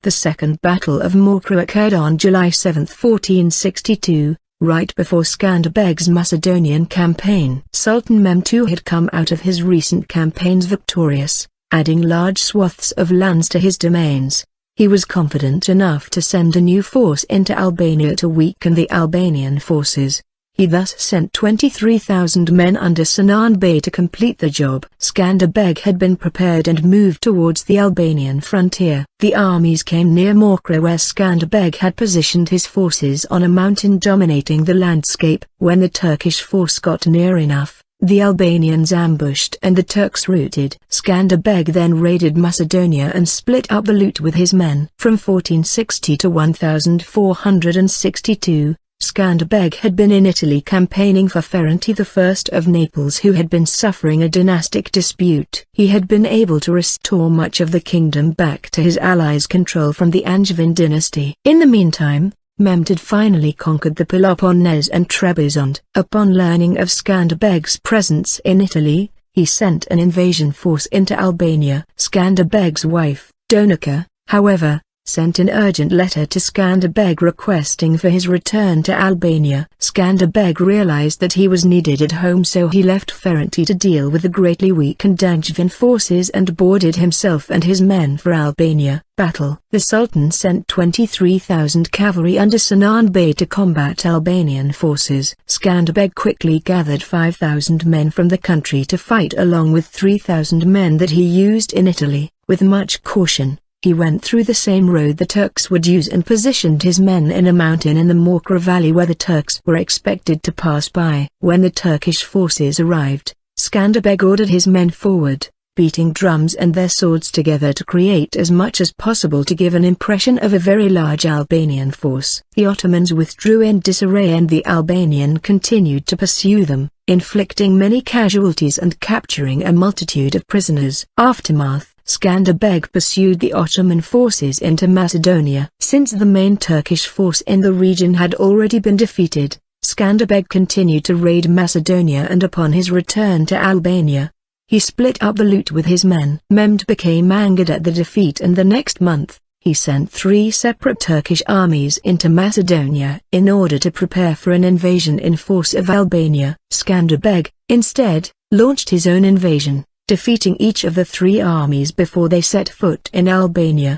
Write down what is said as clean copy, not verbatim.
The Second Battle of Mokra occurred on July 7, 1462, right before Skanderbeg's Macedonian campaign. Sultan Mehmed II had come out of his recent campaigns victorious, adding large swaths of lands to his domains. He was confident enough to send a new force into Albania to weaken the Albanian forces. He thus sent 23,000 men under Sinan Bey to complete the job. Skanderbeg had been prepared and moved towards the Albanian frontier. The armies came near Mokra, where Skanderbeg had positioned his forces on a mountain dominating the landscape. When the Turkish force got near enough, the Albanians ambushed and the Turks routed. Skanderbeg then raided Macedonia and split up the loot with his men. From 1460 to 1462, Skanderbeg had been in Italy campaigning for Ferrante I of Naples, who had been suffering a dynastic dispute. He had been able to restore much of the kingdom back to his allies' control from the Angevin Dynasty. In the meantime, Mehmed had finally conquered the Peloponnese and Trebizond. Upon learning of Skanderbeg's presence in Italy, he sent an invasion force into Albania. Skanderbeg's wife, Donika, however, sent an urgent letter to Skanderbeg requesting for his return to Albania. Skanderbeg realized that he was needed at home, so he left Ferrante to deal with the greatly weakened Angevin forces and boarded himself and his men for Albania. Battle. The Sultan sent 23,000 cavalry under Sinan Bey to combat Albanian forces. Skanderbeg quickly gathered 5,000 men from the country to fight, along with 3,000 men that he used in Italy. With much caution, he went through the same road the Turks would use and positioned his men in a mountain in the Mokra valley where the Turks were expected to pass by. When the Turkish forces arrived, Skanderbeg ordered his men forward, beating drums and their swords together to create as much as possible to give an impression of a very large Albanian force. The Ottomans withdrew in disarray and the Albanian continued to pursue them, inflicting many casualties and capturing a multitude of prisoners. Aftermath. Skanderbeg pursued the Ottoman forces into Macedonia. Since the main Turkish force in the region had already been defeated, Skanderbeg continued to raid Macedonia, and upon his return to Albania, he split up the loot with his men. Mehmed became angered at the defeat, and the next month, he sent 3 separate Turkish armies into Macedonia in order to prepare for an invasion in force of Albania. Skanderbeg, instead, launched his own invasion, defeating each of the 3 armies before they set foot in Albania.